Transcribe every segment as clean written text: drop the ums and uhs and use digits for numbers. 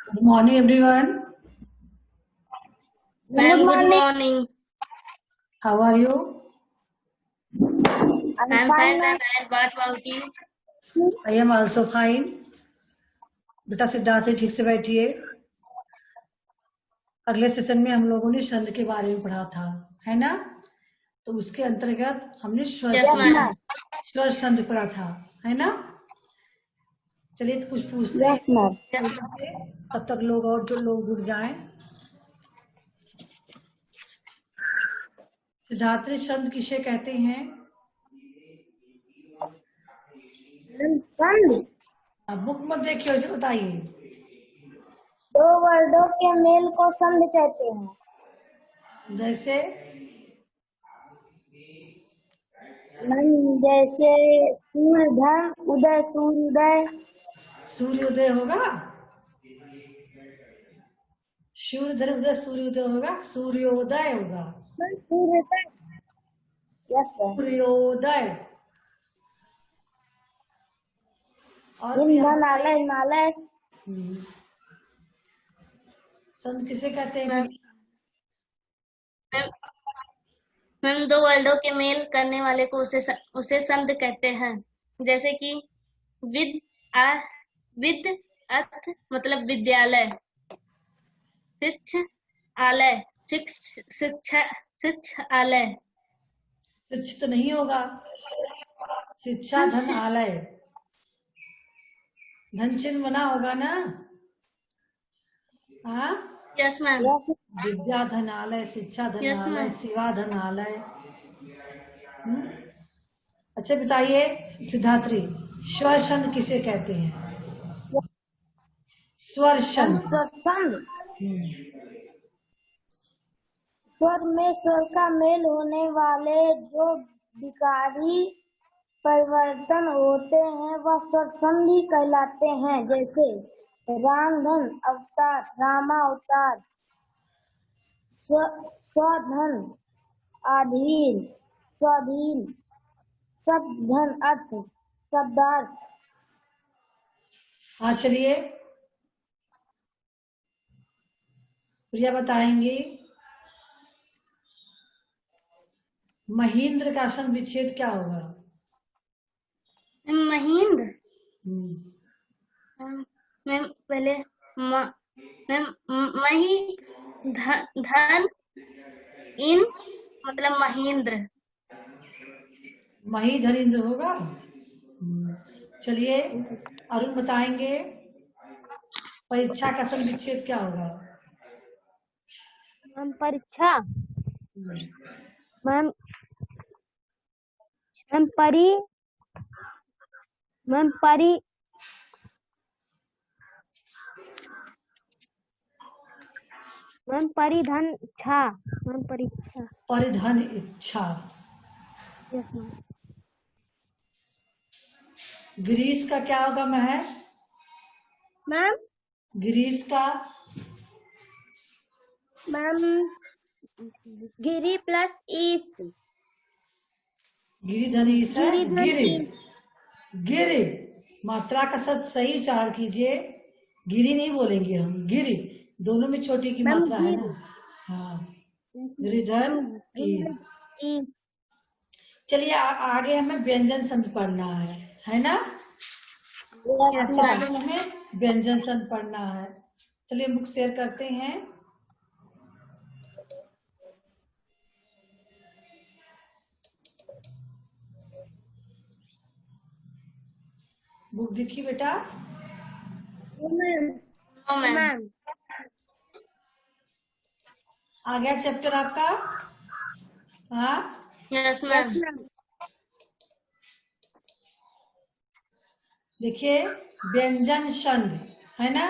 Good morning, everyone. Ma'am, Good good morning. morning. How are you? I'm I'm fine, fine, ma'am. ma'am. And what about you? I am also fine. बेटा सिद्धार्थ ठीक से बैठिए। अगले session में हम लोगों ने छंद के बारे में पढ़ा था, है ना? तो उसके अंतर्गत हमने स्वर Yes, Yes, छंद ma'am. ma'am. स्वर छंद पढ़ा था, है ना? चलिए तो कुछ पूछते हैं, Yes, ma'am. Yes, ma'am. तब तक लोग और जो लोग जुड़ जाएं। सिद्धार्थ छंद किसे कहते हैं? संधि आप बुक मत देखिए, वैसे बताइए। दो वर्डों के मेल को संधि कहते हैं। जैसे जैसे सूर्यधन उदय सूर्योदय। सूर्योदय होगा, सूर्योदय सूर्योदय होगा, सूर्योदय होगा, सूर्योदय। Yes sir. सूर्योदय। और हिमालय हिमालय। संत किसे कहते हैं? मैम, मैम दो वर्डों के मेल करने वाले को उसे संध कहते हैं। जैसे कि विद आ विद अर्थ मतलब विद्यालय, शिक्षालय शिक्षालय। शिक्षित नहीं होगा, शिक्षा धन आलय, धन चिन्ह बना होगा ना? हाँ, यस मैम। यस विद्या धन आलय, शिक्षा धन यस आलय, मैम। सेवा धन आलय। अच्छा बताइए सिद्धात्री, स्वर छंद किसे कहते हैं? स्वर छंद। संधि स्वर में स्वर का मेल होने वाले जो विकारी परिवर्तन होते हैं वह स्वर संधि कहलाते हैं। जैसे रामधन अवतार रामावतार, स्वधन अधीन स्वाधीन, शब्दधन अर्थ शब्दार्थ। हाँ चलिए प्रिया बताएंगी, महेंद्र का संधि विच्छेद क्या होगा? महेंद्र हम्म, मैम पहले मैम मही धन इन मतलब महेंद्र। मही धनेन्द्र होगा। चलिए अरुण बताएंगे, परीक्षा का संधि विच्छेद क्या होगा? मैम परीक्षा मैम मैम परी मैम परी मैम परिधन छा मैम परीक्षा। परिधन इच्छा। Yes ma'am. गिरीश का क्या होगा महेश? मैम गिरीश का मैम गिरी प्लस ईस गिरिधन ईश है, गिरिधन गिरि ईस। गिरि। मात्रा का सही उच्चारण कीजिए, गिरी नहीं बोलेंगे हम, गिरि। दोनों में छोटी की मैम मात्रा है ना। हाँ, गिरिधन ईश। ईस। चलिए आगे हमें व्यंजन संधि पढ़ना है ना? Yes ma'am. आगे हमें व्यंजन संधि पढ़ना है। चलिए बुक शेयर करते हैं। बुक देखिए बेटा, नो मैम। आ गया चैप्टर आपका? हाँ यस मैम। देखिए, व्यंजन संधि है ना?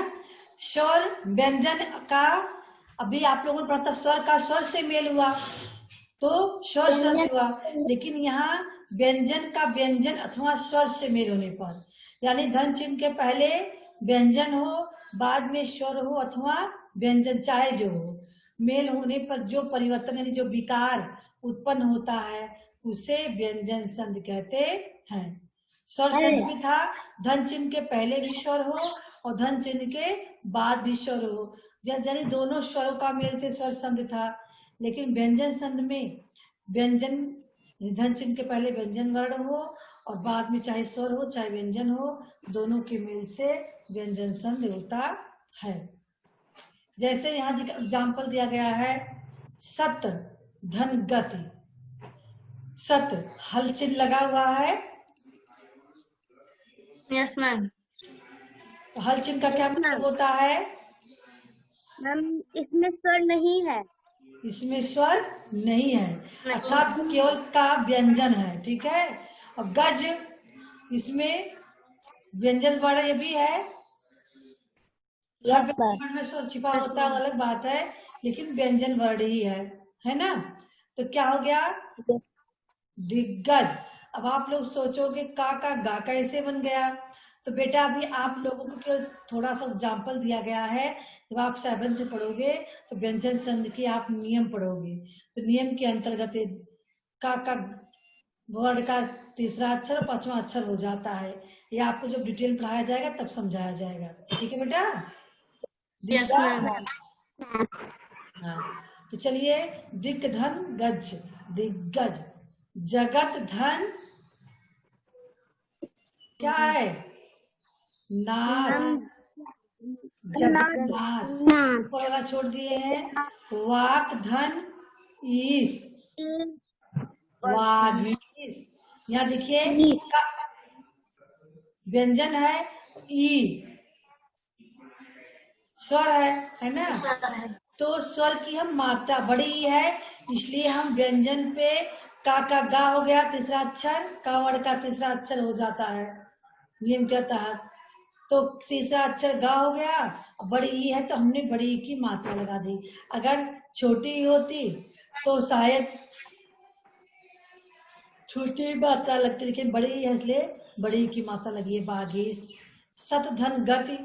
स्वर व्यंजन का अभी आप लोगों ने पढ़ा था, स्वर का स्वर से मेल हुआ तो स्वर संधि हुआ, लेकिन यहाँ व्यंजन का व्यंजन अथवा स्वर से मेल होने पर, यानी धन चिन्ह के पहले व्यंजन हो, बाद में स्वर हो अथवा व्यंजन चाहे जो हो, मेल होने पर जो परिवर्तन यानी जो विकार उत्पन्न होता है उसे व्यंजन संधि कहते हैं। स्वर संधि भी था, धन चिन्ह के पहले भी स्वर हो और धन चिन्ह के बाद भी स्वर हो, यानी दोनों स्वरों का मेल से स्वर संध था। लेकिन व्यंजन संध में व्यंजन धन चिन्ह के पहले व्यंजन वर्ण हो और बाद में चाहे स्वर हो चाहे व्यंजन हो, दोनों के मेल से व्यंजन संध होता है। जैसे यहाँ एग्जाम्पल दिया गया है, सत धन गति। सत हल चिन्ह लगा हुआ है, यस मैम। तो हल चिन्ह का क्या मतलब होता है? मैम इसमें स्वर नहीं है। इसमें स्वर नहीं है, अर्थात केवल का व्यंजन है, ठीक है। और गज, इसमें व्यंजन वर्ण भी है, वर्ण में स्वर छिपा होता है अलग बात है, लेकिन व्यंजन वर्ण ही है ना। तो क्या हो गया? दिग्गज। अब आप लोग सोचोगे का गा कैसे बन गया? तो बेटा अभी आप लोगों को केवल थोड़ा सा एग्जाम्पल दिया गया है। जब आप 7th पढ़ोगे तो व्यंजन संध की आप नियम पढ़ोगे, तो नियम के अंतर्गत का वर्ड का तीसरा अक्षर 5वां अक्षर हो जाता है। ये आपको जब डिटेल पढ़ाया जाएगा तब समझाया जाएगा, ठीक है बेटा? Yes ma'am. हाँ, तो चलिए, दिग्ग धन गज, दिग्गज। जगत धन क्या है? नाथ, जगन्नाथ, ऊपर वाला छोड़ दिए हैं। वाक धन ईश, वागीश। यहाँ देखिए व्यंजन है ई, स्वर है ना। तो स्वर की हम मात्रा बड़ी ई है, इसलिए हम व्यंजन पे का गा हो गया तीसरा अक्षर, का वर्ण का तीसरा अक्षर हो जाता है नियम के तहत। तो तीसरा अक्षर गा हो गया, बड़ी ई है तो हमने बड़ी ई की मात्रा लगा दी। अगर छोटी ई होती तो शायद छोटी मात्रा लगती, लेकिन बड़ी ई है इसलिए बड़ी ई की मात्रा लगी है, बागीश। सत धन गति,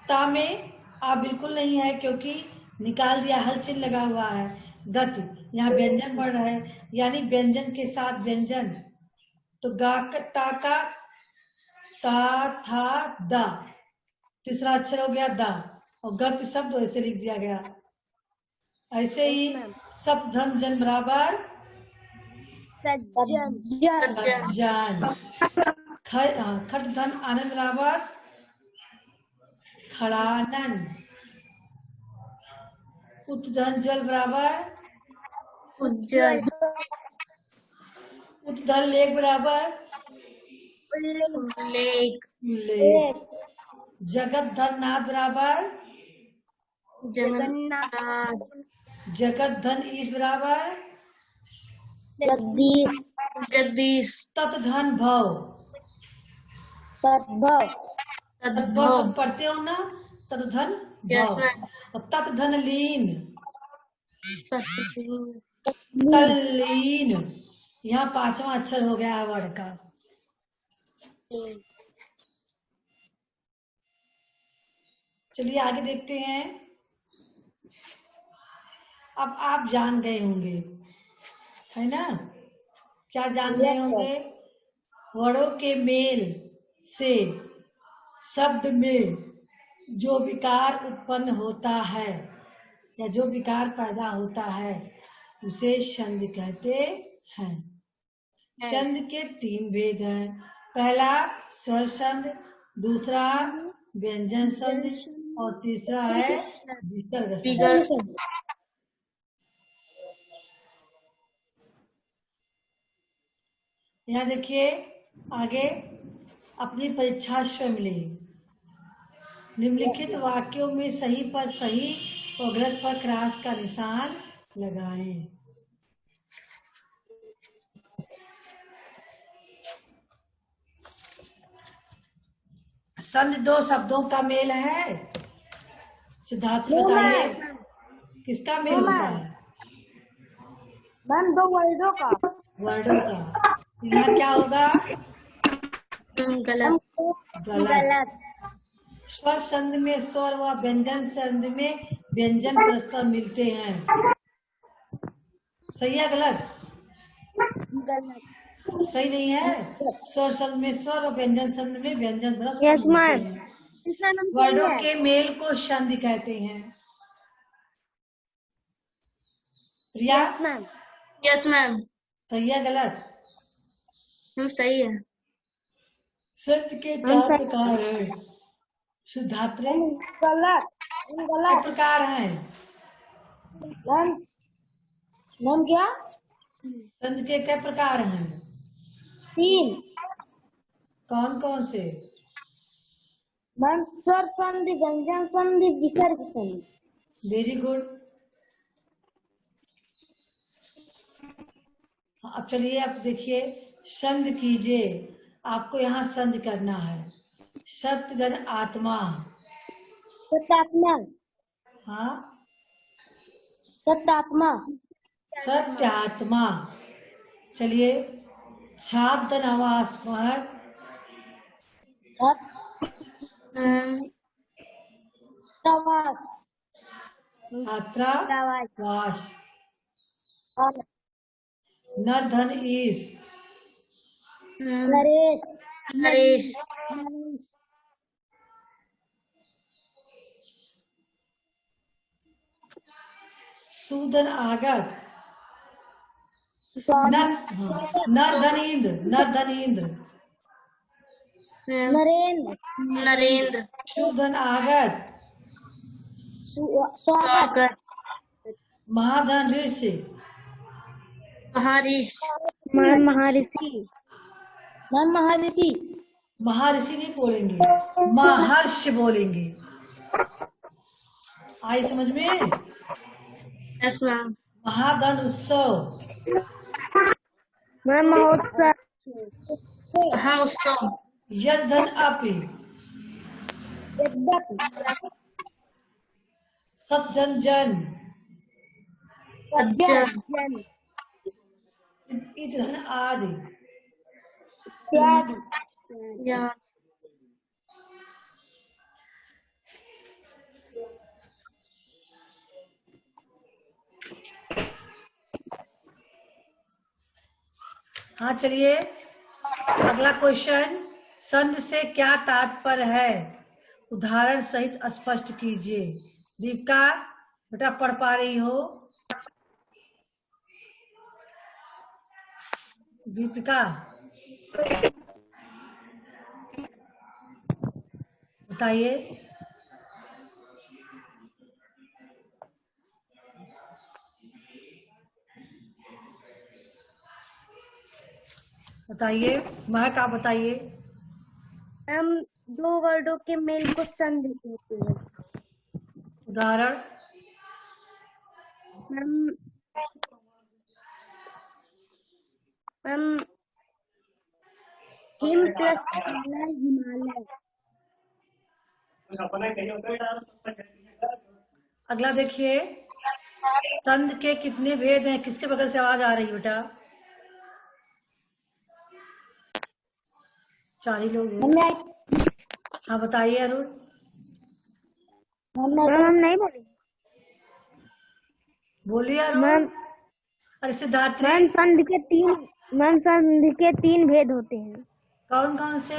ता में आ बिल्कुल नहीं है क्योंकि निकाल दिया, हल चिन्ह लगा हुआ है। गति यहाँ व्यंजन बढ़ रहा है, यानी व्यंजन के साथ व्यंजन, तो गा ता का ता था दा, तीसरा अक्षर हो गया दा, और गति शब्द ऐसे लिख दिया गया। ऐसे ही सत धन जन बराबर सज्जन, खट धन आनंद बराबर खड़ानन, उत धन जल बराबर उज्जवल, उत धन लेख बराबर लेक, लेख। जगत धन नाथ बराबर जगन्नाथ, जगत धन ईश बराबर जगदीश, जगदीश, तत धन भव, तद्भव, तद्भव सब पढ़ते हो ना, तत धन यस भव। मैम। और तत धन लीन, तल्लीन, यहाँ 5वां अक्षर हो गया है वर्ड का। चलिए आगे देखते हैं। अब आप जान गए होंगे, है ना? क्या जान गए होंगे? वर्णों के मेल से शब्द में जो विकार उत्पन्न होता है या जो विकार पैदा होता है उसे छंद कहते हैं। छंद के 3 भेद हैं। पहला स्वर छंद, दूसरा व्यंजन छंद और तीसरा है विसर्ग छंद। यहाँ देखिए आगे, अपनी परीक्षा स्वयं लें। निम्नलिखित वाक्यों में सही पर सही और गलत पर क्रॉस का निशान लगाएं। संध 2 शब्दों का मेल है। सिद्धार्थ बताइए किसका मेल होता है? मैम 2 वर्डों का। वर्डों का। यहाँ क्या होगा? गलत, गलत। स्वर संध में स्वर व व्यंजन संध में व्यंजन परस्पर मिलते हैं। सही है गलत? गलत। सही नहीं है। स्वर संध में स्वर और व्यंजन संध में व्यंजन ध्वज Yes, उत्पन्न होते ma'am. हैं। इसका नाम वर्णों सही है। के मेल को संधि कहते हैं। प्रिया, Yes, ma'am. Yes ma'am. सही है गलत? सही है। संध के हम चार सही- प्रकार हैं। शुद्धात्रे गलत। के गलत। प्रकार हैं। मैम मैम क्या? संध के कई प्रकार हैं? 3। कौन कौन से? मैम स्वर संधि, व्यंजन संधि, विसर्ग संधि। Very good. अब चलिए, आप देखिए, संध कीजिए। आपको यहाँ संध करना है। सत्यगन आत्मा। सत्यात्मा। हाँ, सत्यात्मा। सत्यात्मा। चलिए, छात्र आवास पर प्रवास। छात्रावास। नर्धन ईश। नरेश। नरेश। सूदन आगत। स्वामी। नर्धन इंद्र। नर्धन इंद्र। नरेंद्र। नरेंद्र। शूधन आगत। स्वागत। स्वागत। महाधन ऋषि। महर्षि। मैम महर्षि। मैम महर्षि। महर्षि नहीं बोलेंगे, महर्षि बोलेंगे। आई समझ में? Yes ma'am. महाधन उत्सव। मैम महोत्सव। महोत्सव। यजधन अपि। सज्जन जन। सज्जन। इतधन आदि। इत्यादि। या हाँ, चलिए, अगला क्वेश्चन। संध से क्या तात्पर्य है? उदाहरण सहित स्पष्ट कीजिए। दीपिका, बेटा पढ़ पा रही हो? दीपिका, बताइए। बताइए, महक आप बताइए। हम 2 वर्डों के मेल को संधि कहते हैं। उदाहरण। Ma'am him plus Himalaya. अगला देखिए, संध के कितने भेद हैं? किसके बगल से आवाज आ रही है बेटा? 4 ही लोग हैं। हाँ, बताइए अरुण। मैम नहीं बोली। बोलिए अरुण। अरे सिद्धार्थ, मैम संधि के 3 भेद होते हैं। कौन कौन से?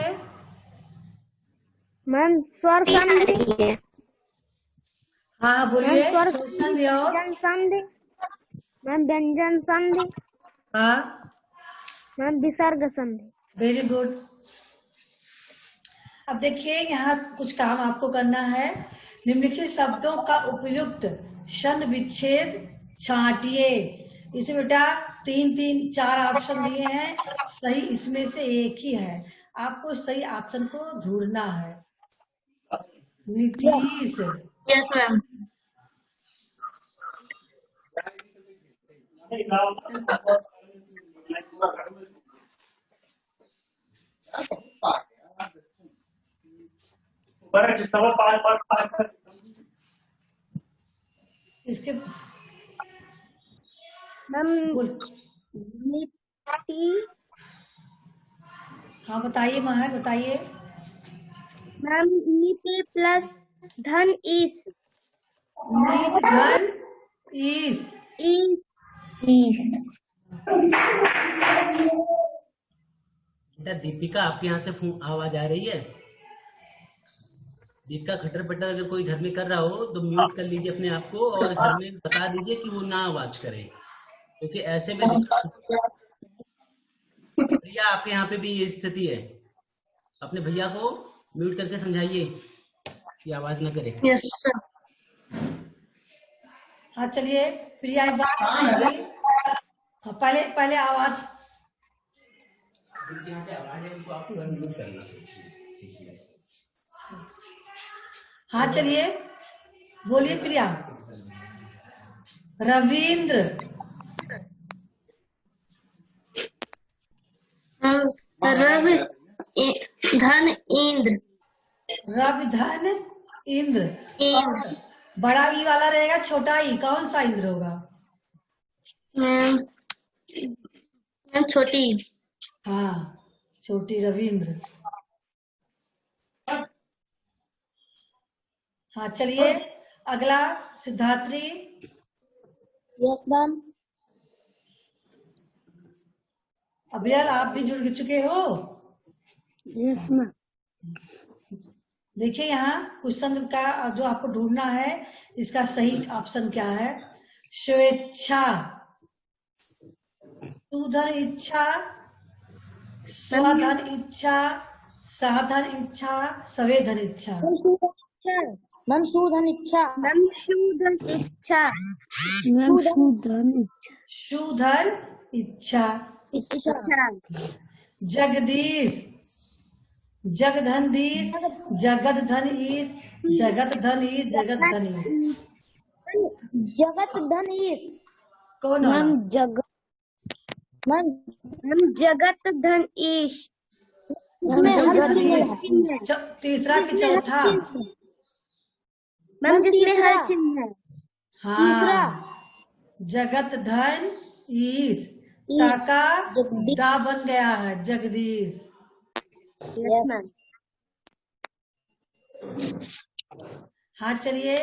मैम स्वर संधि। हाँ, बोलिए। स्वर संधि और व्यंजन संधि। मैम व्यंजन संधि। हाँ, मैम विसर्ग संधि। Very good. अब देखिए, यहाँ कुछ काम आपको करना है। निम्नलिखित शब्दों का उपयुक्त शन विच्छेद छांटिए। इसमें बेटा 3-3-4 ऑप्शन दिए हैं, सही इसमें से एक ही है। आपको सही ऑप्शन को ढूंढना है। Nitish, yes ma'am. इसके मैम बोल। नीति। हाँ, बताइए महक, बताइए। मैम नीति प्लस धन ईस। नीत धन ईश। ईस। बेटा दीपिका, आपके यहाँ से आवाज आ रही है? दीपिका खटर पटर अगर कोई घर में कर रहा हो तो म्यूट कर लीजिए अपने आप को और घर में बता दीजिए कि वो ना आवाज करे, क्योंकि ऐसे में प्रिया आपके यहाँ पे भी ये स्थिति है। अपने भैया को म्यूट करके समझाइए कि आवाज ना करे। Yes sir. हाँ चलिए प्रिया इस बार हाँ, पहले आवाज यहाँ से आवाज है उसको आपको म्यूट करना सीखिए। हाँ चलिए बोलिए प्रिया। रविंद्र। धन इंद्र। रवि धन इंद्र। इंद्र। बड़ा ई वाला रहेगा, छोटा ई कौन सा इंद्र होगा? मैम छोटी। हाँ छोटी रविंद्र। हाँ चलिए अगला सिद्धात्री। Yes ma'am. अभिलाल आप भी जुड़ चुके हो? Yes ma'am. देखिए यहाँ क्वेश्चन का जो आपको ढूंढना है, इसका सही ऑप्शन क्या है? स्वेच्छा, सुधन इच्छा, स्वधन इच्छा, साधन इच्छा, सवेधन इच्छा। मैम सुधन इच्छा। मैम सुधन इच्छा। मैम सुधन इच्छा। सुधन इच्छा। जगदीश, जगधनदीश, जगत धन ईश, जगत धन ईश, जगत धन ईश। जगत धन ईश कौन? मैम जगत धन ईश। तीसरा कि चौथा? मैम जिसमें हर चिन्ह है। हाँ जगत धन ईश, ताका दा बन गया है जगदीश। Yes ma'am. हाँ चलिए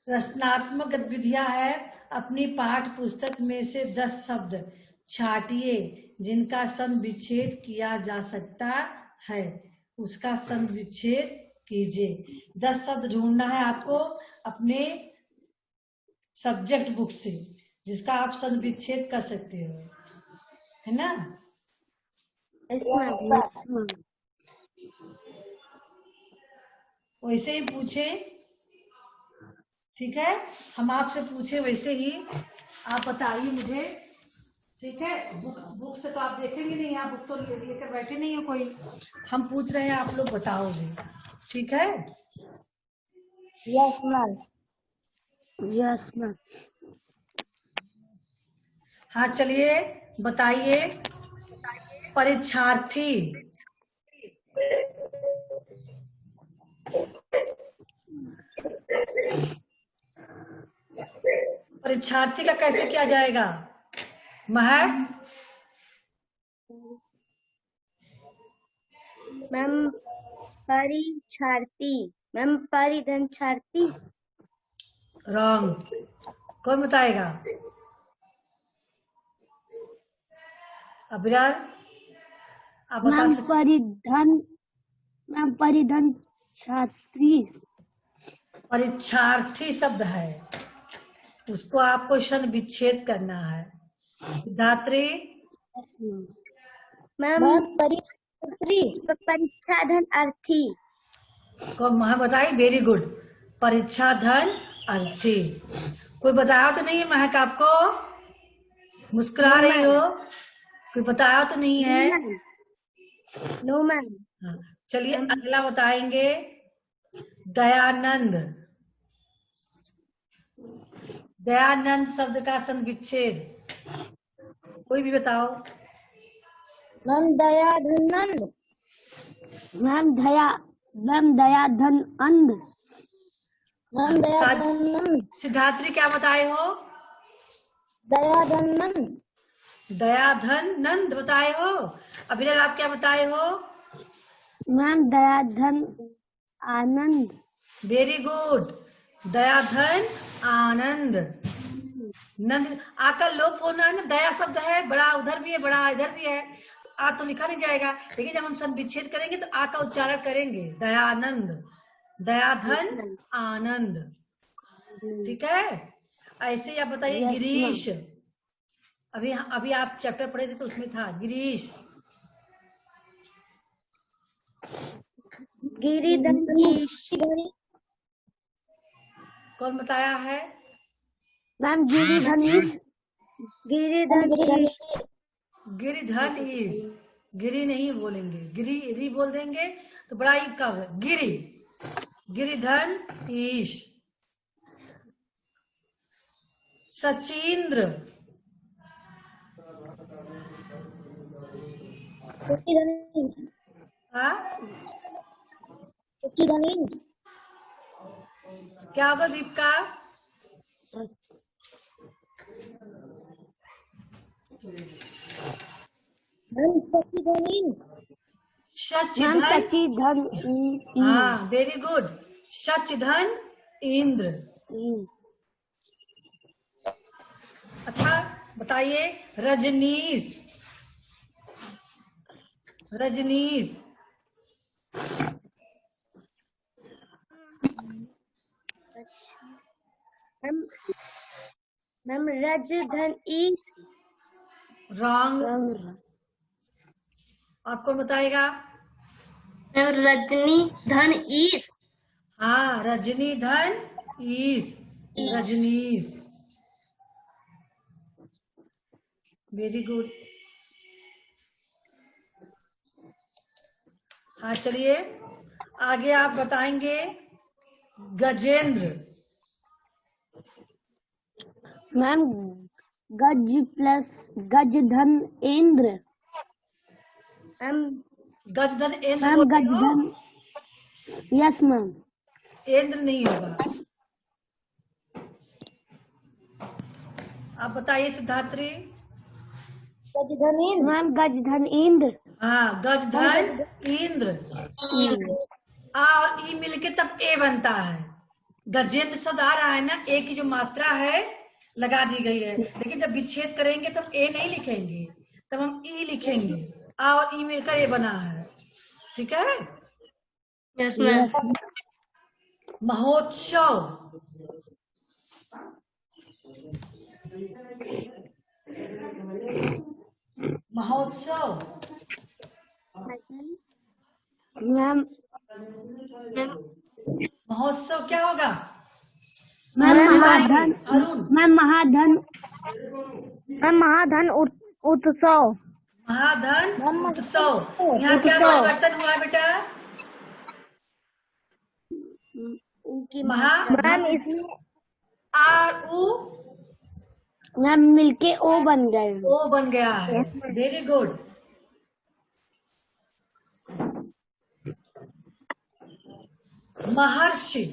रचनात्मक गतिविधियां है। अपनी पाठ पुस्तक में से 10 शब्द छाटिए जिनका संधि विच्छेद किया जा सकता है, उसका संधि विच्छेद कीजिए। 10 शब्द ढूंढना है आपको अपने सब्जेक्ट बुक से, जिसका आप संधि विच्छेद कर सकते हो, है ना? वैसे ही पूछे, ठीक है? हम आपसे पूछे वैसे ही आप बताइए मुझे, ठीक है? बुक से तो आप देखेंगे नहीं, यहाँ बुक तो लेकर बैठे नहीं हो कोई। हम पूछ रहे हैं, आप लोग बताओगे, ठीक है? Yes ma'am. Yes ma'am. हाँ चलिए बताइए। परीक्षार्थी, परीक्षार्थी का कैसे किया जाएगा? महक मैम परीक्षार्थी। मैम परिधनछार्थी। रॉन्ग। कौन बताएगा? अभिलाल आप बता मैम सकते? मैम परिधन छात्री। परीक्षार्थी शब्द है, उसको आपको संधि विच्छेद करना है। सिद्धात्री मैम परीक्षा धन अर्थी। को महक बताई, वेरी गुड। परीक्षा धन अर्थी। कोई बताया तो नहीं है महक आपको? मुस्कुरा रही हो, कोई बताया तो नहीं है? No ma'am. हाँ, चलिए अगला बताएंगे। दयानंद, दयानंद शब्द का संधि विच्छेद कोई भी बताओ। मैम दया धनंद। मैम दया धन अंध। मैम दया धनंद। सिद्धात्री क्या बताए हो? दया धनंद। दया धन नंद बताए हो। अभिलाल आप क्या बताए हो? मैम दया धन आनंद। Very good. दया धन आनंद। नंद आकर लोप होना है ना, दया शब्द है, बड़ा उधर भी है, बड़ा इधर भी है, आ तो लिखा नहीं जाएगा, लेकिन जब हम संधि विच्छेद करेंगे तो आ का उच्चारण करेंगे। दयानंद, दयाधन, आनंद। ठीक है, ऐसे ही आप बताइए Yes, गिरीश। अभी अभी आप चैप्टर पढ़े थे तो उसमें था गिरीश। गिरिधन, कौन बताया है? मैम गिरिधनीश, गिरिधनीश, गिरिधन ईश, गिरी नहीं बोलेंगे, गिरी री बोल देंगे तो बड़ा ही कब गिरी, गिरिधन ईश। सचिंद्र, हाँ क्या होगा दीपिका? मैम सचिधन, सचिधन, हाँ वेरी गुड। सचिधन इंद्र। अच्छा बताइए रजनीश, रजनीश। मैम रजधन ईश, रॉन्ग। आपको बताएगा? रजनी धन ईश, हाँ रजनी धन ईश, रजनीश। Very good. हाँ चलिए आगे आप बताएंगे गजेंद्र। मैम गज प्लस गजधन इंद्र, गजधन इंद्र मैम बोल रहे हो? गजधन, यस मैम, इंद्र नहीं होगा। आप बताइए सिद्धार्थी। गजधन इंद्र, मैम गजधन इंद्र, हाँ गजधन इंद्र। आ और ई मिलके तब ए बनता है। गजेंद्र शब्द आ रहा है ना, ए की जो मात्रा है लगा दी गई है, लेकिन जब विच्छेद करेंगे तब ए नहीं लिखेंगे, तब हम ई लिखेंगे। आ और ई मिलकर ए बना है। ठीक है। यस मैम, महोत्सव, महोत्सव। मैम महोत्सव क्या होगा? महाधन, अरुण, मैम महाधन, मैम महाधन उत्सव, महाधन उत्सव। यहाँ क्या परिवर्तन हुआ बेटा? महाधन आर उ मैम मिलके ओ बन गए। ओ बन गया है। Very good. महर्षि,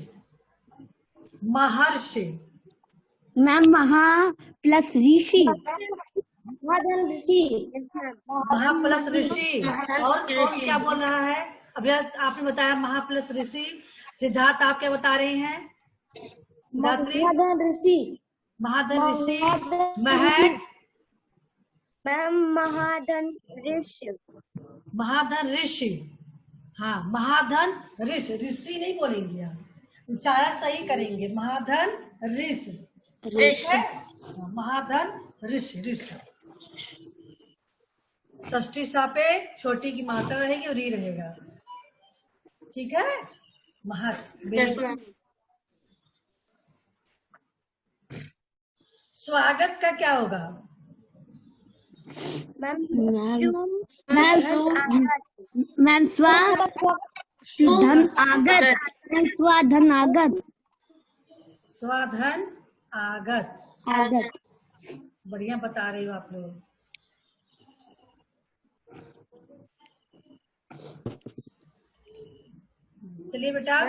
महर्षि। मैम महा प्लस ऋषि, महाधन ऋषि, महा प्लस ऋषि। और कौन क्या बोल रहा है? अभी आपने बताया महा प्लस ऋषि। सिद्धार्थ आप क्या बता रहे हैं? सिद्धार्थी, महाधन ऋषि, महाधन ऋषि। महक, मैम महाधन ऋषि, महाधन ऋषि। हाँ महाधन ऋषि, ऋषि नहीं बोलेंगे आप, उच्चारण सही करेंगे। महाधन ऋषि, ठीक है? महाधन ऋषि, ऋषि। षष्ठी सापे छोटी की मात्रा रहेगी और री रहेगा। ठीक है। महर्षि। यस मैम, स्वागत का क्या होगा? मैम स्वाधन आगत, मैम स्वाधन आगत, स्वाधन आगत। आगत। बढ़िया बता रही हो आप लोग। चलिए बेटा,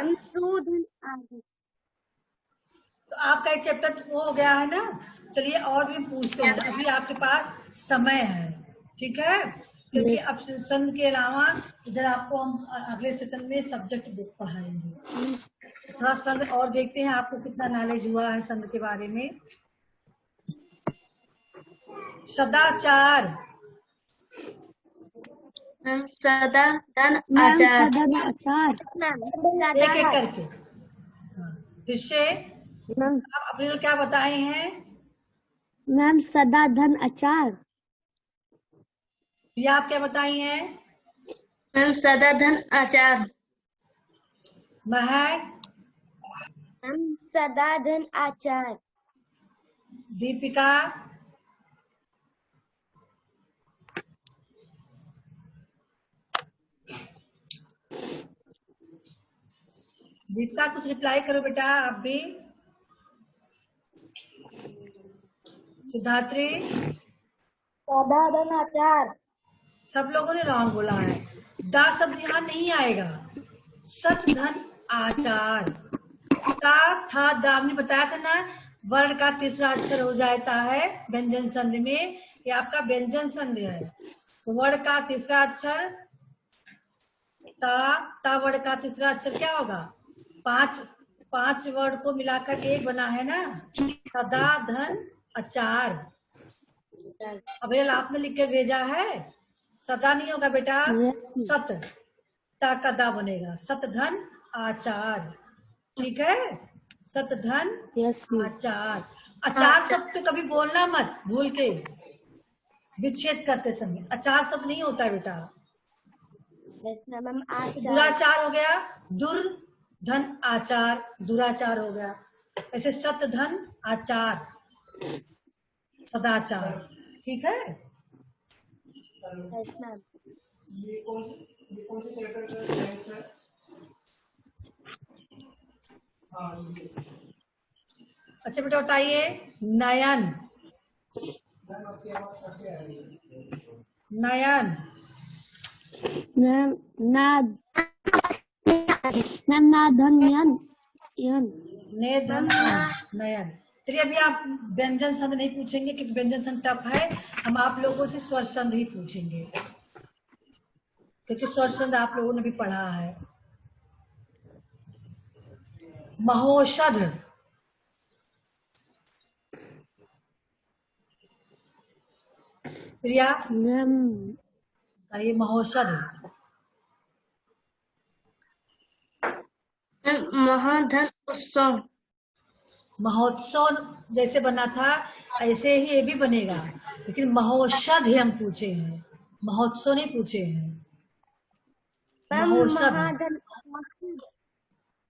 तो आपका एक चैप्टर वो हो गया है ना। चलिए और भी पूछते हैं, अभी आपके पास समय है। ठीक है, क्योंकि अब संध के अलावा इधर आपको हम अगले सेशन में सब्जेक्ट बुक पढ़ाएंगे। थोड़ा संध और देखते हैं आपको कितना नॉलेज हुआ है संध के बारे में। सदाचार, मैम सदा धन मैम आचार। सदन आचार। एक एक करके। हाँ, फिर से मैम आप अपने लिए क्या बताए हैं? मैम सदा धन आचार। ये आप क्या बताई हैं? मैम सदा धन आचार। महक, मैम सदा धन आचार। दीपिका, दीपिका कुछ रिप्लाई करो बेटा आप भी। सिद्धात्री, सदा धन आचार। सब लोगों ने रॉन्ग बोला है। दा शब्द यहाँ नहीं आएगा। सत धन आचार। का था दा हमने बताया था ना, वर्ण का तीसरा अक्षर हो जाता है व्यंजन संधि में। ये आपका व्यंजन संधि है। तो वर्ण का तीसरा अक्षर ता वर्ण का तीसरा अक्षर क्या होगा? पांच वर्ण को मिलाकर एक बना है ना, सदा धन आचार। अब ये आपने लिख के भेजा है, सदा नहीं होगा बेटा, सत ता का दा बनेगा, सत धन आचार। ठीक है, सत धन यस आचार। अचार शब्द तो कभी बोलना मत भूल के, विच्छेद करते समय अचार शब्द नहीं होता है बेटा। मैम आचार। दुराचार हो गया, दुर धन आचार, दुराचार हो गया। ऐसे सत धन आचार, सदाचार। ठीक है। Yes ma'am. ये कौन से चैप्टर का है सर? हाँ अच्छा बेटा बताइए, नयन, मैम आपकी आवाज काफी आ रही है। नयन, मैम नाद। मैम नाधन यन यन। नेधन, नयन। चलिए अभी आप व्यंजन संध नहीं पूछेंगे क्योंकि व्यंजन संध टफ है। हम आप लोगों से स्वर संध ही पूछेंगे क्योंकि स्वर संध आप लोगों ने भी पढ़ा है। महोषध, प्रिया मैम ये महोषध, मैम महाधन उत्सव। महोत्सव जैसे बना था ऐसे ही ये भी बनेगा, लेकिन महोषध ही हम पूछे हैं, महोत्सव नहीं पूछे हैं। महोषध,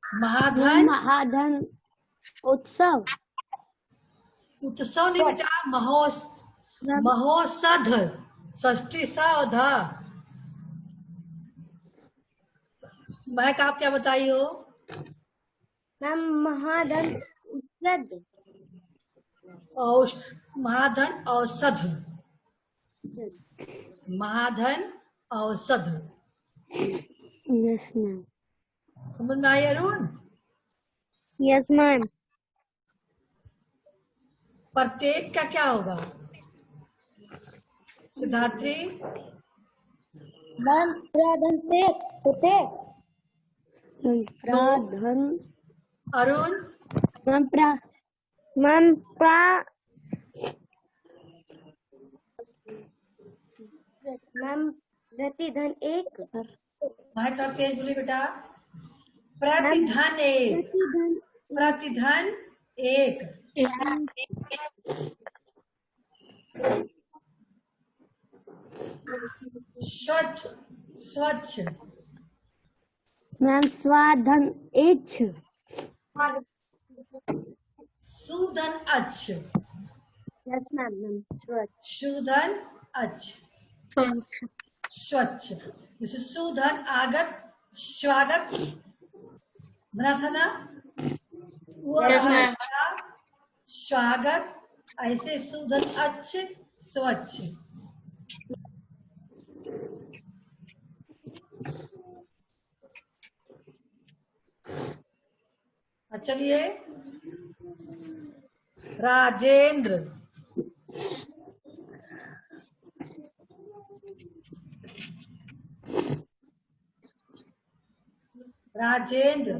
महाधन महाधन उत्सव। उत्सव नहीं बेटा, महोषध, षष्ठी सा। महक आप क्या बताई हो? मैम महाधन उत्सव। महाधन औषध, महाधन औषध। Yes ma'am. समझ में आई अरुण? Yes ma'am. प्रत्येक का क्या होगा? सिद्धात्री, मैम प्राधन से होते। प्राधन। अरुण, मैम प्रतिधन एक। मैं थोड़ा तेज बोली बेटा। प्रतिधन एक, प्रतिधन एक। स्वच्छ, स्वच्छ। Ma'am स्वाधन H. सुधन अच्छ, यस मैम। मैम स्वच्छ। सुधन अच्छ, स्वच्छ। जैसे सुधन आगत, स्वागत बना था ना, वो Yes, ma'am. स्वागत। ऐसे सुधन अच्छ, स्वच्छ। चलिए, राजेंद्र, राजेंद्र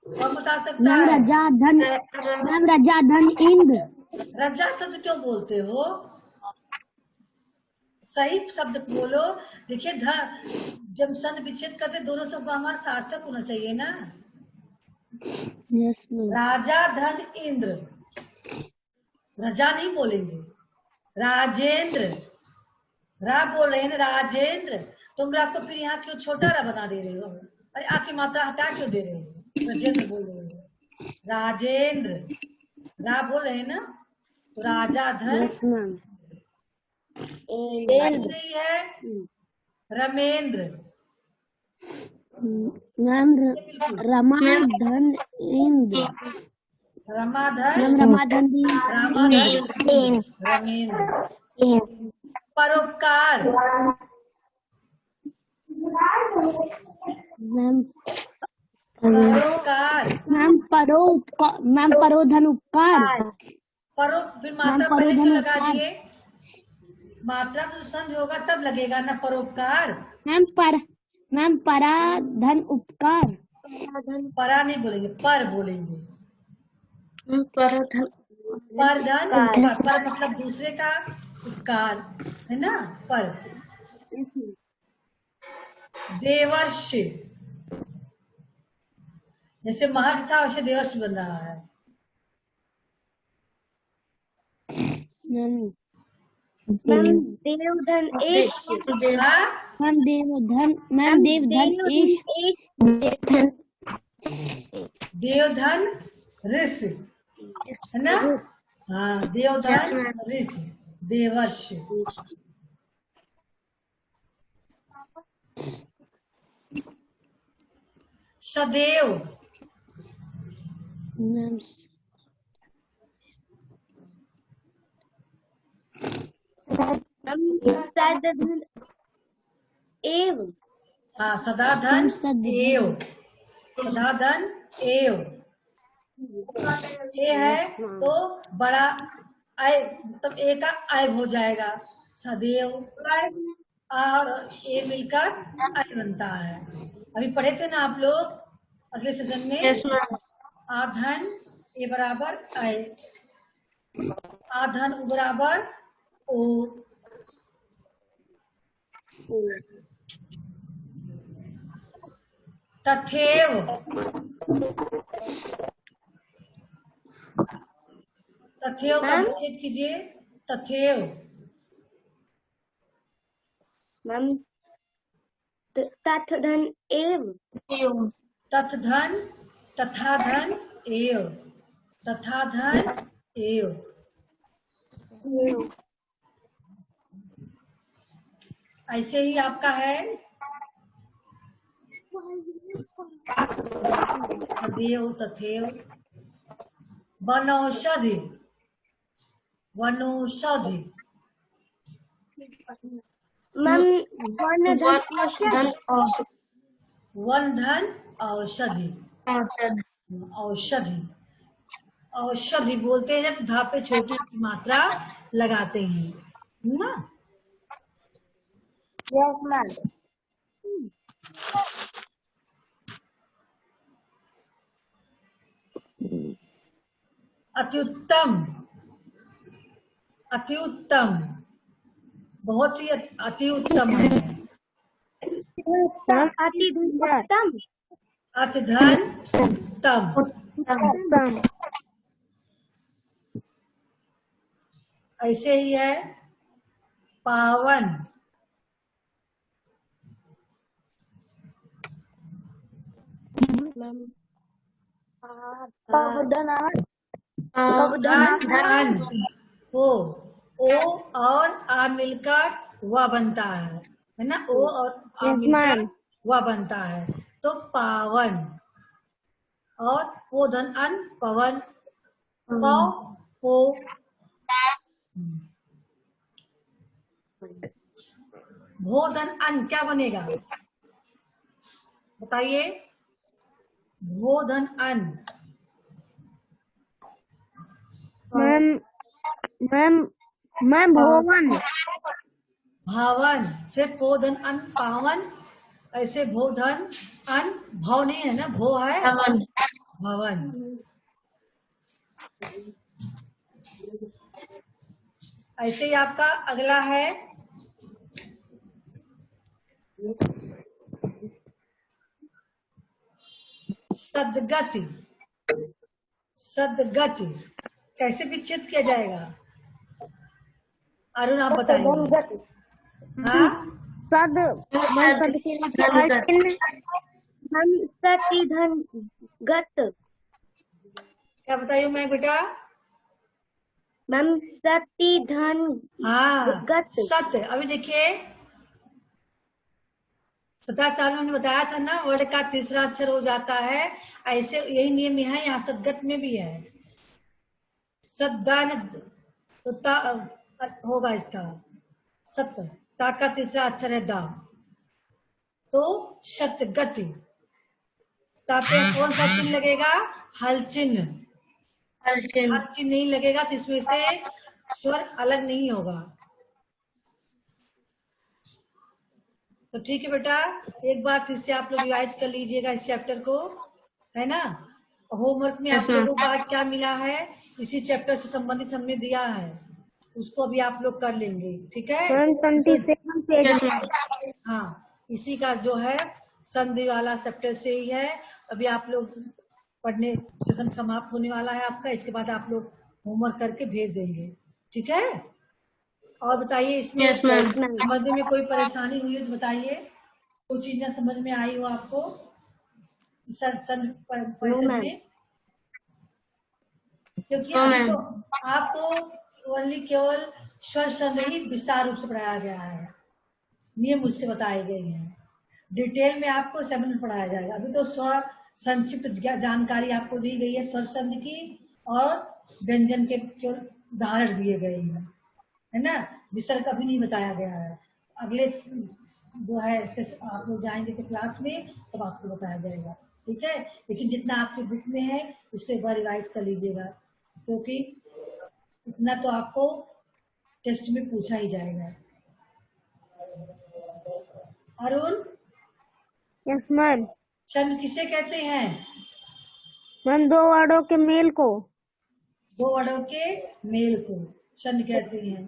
कौन बता सकता मैम है? रजाधन। मैम रजाधन इंद्र। रजा शब्द क्यों बोलते हो? सही शब्द बोलो। देखिए जब संध विच्छेद करते दोनों शब्द का हमारा सार्थक होना चाहिए ना। Yes ma'am. राजा धन इंद्र, राजा नहीं बोलेंगे, राजेंद्र, रा बोल रहे हैं ना, राजेंद्र। तुम रा को फिर यहाँ क्यों छोटा रा बना दे रहे हो? अरे आके मात्रा हटा क्यों दे रहे हो? राजेंद्र बोल रहे हो, राजेंद्र, रा बोल रहे हैं ना, तो राजा धन। Yes ma'am. नहीं है रमेंद्र, मैम रमा धन इंद्र। रमाधर, मैम रमाधन रामाधर, रमेंद्र। परोपकार, मैम परोपकार, मैम परोधन उपकार। परो फिर मात्रा मैम, पहले क्यों लगा परोधन दिए? मात्रा तो संध होगा तब लगेगा ना परोपकार। मैम पराधन उपकार। परा नहीं बोलेंगे, पर बोलेंगे। परधन परधन उपकार, पर मतलब दूसरे का उपकार है ना, पर। देवर्ष, जैसे महर्षि था वैसे देवर्ष बन रहा है। मैम देवधन ईश। हाँ? मैम देवधन ईश। देवधन ऋष है ना। हाँ, देवधन ऋष, देवर्ष। सदैव, मैम सदाधन एव। हाँ, सदाधन एव, सदाधन एव। ए है तो बड़ा आय, मतलब ए का आय हो जाएगा, सदैव। और ए मिलकर आय बनता है। अभी पढ़े थे ना आप लोग अगले सेशन में, आधन ए बराबर आय, आधन उ बराबर ओ। तथेव, तथेव का विच्छेद कीजिए, तथेव। मैम तथ धन एव। तथ धन, तथा धन एव, तथा धन एव। ऐसे ही आपका है तदेव, तथेव। वनौषधि, वनौषधि। मैम वन धन औषध। वन धन औषधि, औषधि, औषधि बोलते हैं जब धा पे छोटी मात्रा लगाते हैं ना। Yes ma'am. अत्युत्तम, अत्युत्तम, बहुत ही अति उत्तम है। अति उत्तम। अर्थ धन उत्तम। ऐसे ही है पावन, पवधन धन ओ और आ मिलकर व बनता है ना, ओ और आ मिलकर व बनता है, तो पावन। और वो धन अन पवन, पो भोधन अन क्या बनेगा बताइए? भोधन अन। मैम भोवन। भावन से भोधन अन पावन, ऐसे भोधन अन भव नहीं है ना, भो है भवन। ऐसे ही आपका अगला है सदगति, सदगति कैसे विच्छेद किया जाएगा? अरुण आप बताएंगे। हाँ, सद सद हम सति धन गत। क्या बताइए मैं बेटा? मैम सति धन हाँ, गत। सत्य। अभी देखिए सदाचार में हमने बताया था ना, वर्ड का तीसरा अक्षर हो जाता है, ऐसे यही नियम है यहाँ सदगत में भी है। सद्दान तो ता होगा इसका सत्य, ता का तीसरा अक्षर है दा, तो शतगति। ता पे कौन सा चिन्ह लगेगा? हल चिन्ह। अर्जुन हल चिन्ह नहीं लगेगा तो इसमें से स्वर अलग नहीं होगा। तो ठीक है बेटा, एक बार फिर से आप लोग रिवाइज कर लीजिएगा इस चैप्टर को, है ना। होमवर्क में Yes, आप ma'am. लोगों को आज क्या मिला है, इसी चैप्टर से संबंधित हमने दिया है, उसको भी आप लोग कर लेंगे, ठीक है। 127 पेज। Yes ma'am. हाँ, इसी का जो है संधि वाला चैप्टर से ही है। अभी आप लोग पढ़ने सेशन समाप्त होने वाला है आपका, इसके बाद आप लोग होमवर्क करके भेज देंगे, ठीक है। और बताइए इसमें यस मैम। समझने में कोई परेशानी हुई है तो बताइए, कोई चीज ना समझ में आई हो आपको परिषद मैम। में, क्योंकि नो अभी मैम। तो आपको ओनली केवल स्वर संधि ही विस्तार रूप से पढ़ाया गया है, नियम उसके बताए गए हैं। डिटेल में आपको 7 में पढ़ाया जाएगा। अभी तो स्वर संक्षिप्त जानकारी आपको दी गई है स्वर संधि की, और व्यंजन के केवल उदाहरण दिए गए हैं, है ना। विसर्ग कभी नहीं बताया गया है। अगले जो है आप लोग जाएंगे तो क्लास में तब आपको बताया जाएगा, ठीक है। लेकिन जितना आपकी बुक में है उसको एक बार रिवाइज कर लीजिएगा, क्योंकि इतना तो आपको टेस्ट में पूछा ही जाएगा। Arun, yes ma'am. छंद किसे कहते हैं? मैम दो वर्डों के मेल को। दो वर्डों के मेल को छंद कहते हैं।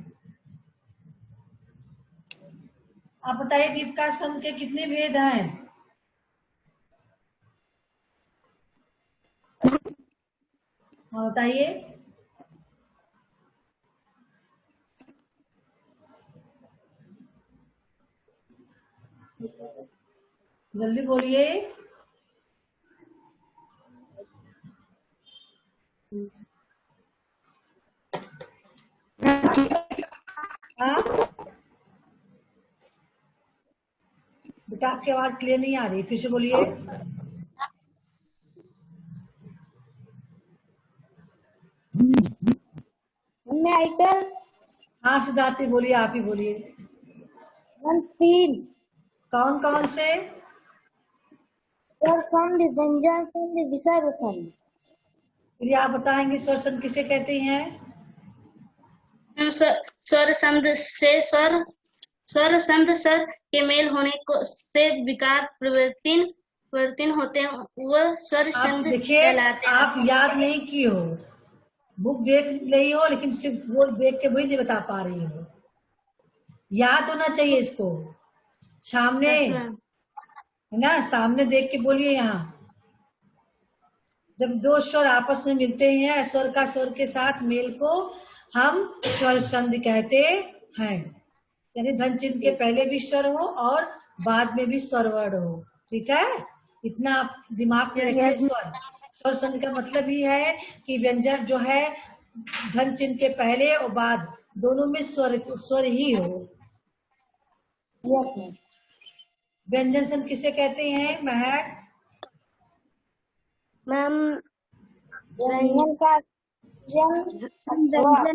आप बताइए दीपका, छंद के कितने भेद हैं? हाँ बताइए। जल्दी बोलिए। हाँ बेटा, आपकी आवाज क्लियर नहीं आ रही, फिर से बोलिए। आइटल। हाँ सिद्धार्थी बोलिए, आप ही बोलिए। 3 कौन कौन से? स्वर संधि, व्यंजन संधि, विसर्ग संधि। फिर आप बताएंगे स्वर संधि किसे कहते हैं? स्वर संध से स्वर संध स्वर के मेल होने को से विकार परिवर्तन होते हैं, वह स्वर आप संध देखिए, कहलाते हैं। आप याद नहीं की हो, बुक देख रही हो लेकिन सिर्फ वो देख के वही नहीं बता पा रही हो। याद होना चाहिए इसको, सामने यस है मैम। ना, सामने देख के बोलिए। यहाँ जब दो स्वर आपस में मिलते हैं, स्वर का स्वर के साथ मेल को हम स्वर संधि कहते हैं। यानी धन चिन्ह के पहले भी स्वर हो और बाद में भी स्वर वर्ड हो, ठीक है। इतना आप दिमाग में रखिए। स्वर संधि का मतलब ही है कि व्यंजन जो है धन चिन्ह के पहले और बाद दोनों में स्वर ही हो। Yes ma'am. व्यंजन संधि किसे कहते हैं महक? मैम व्यंजन का व्यंजन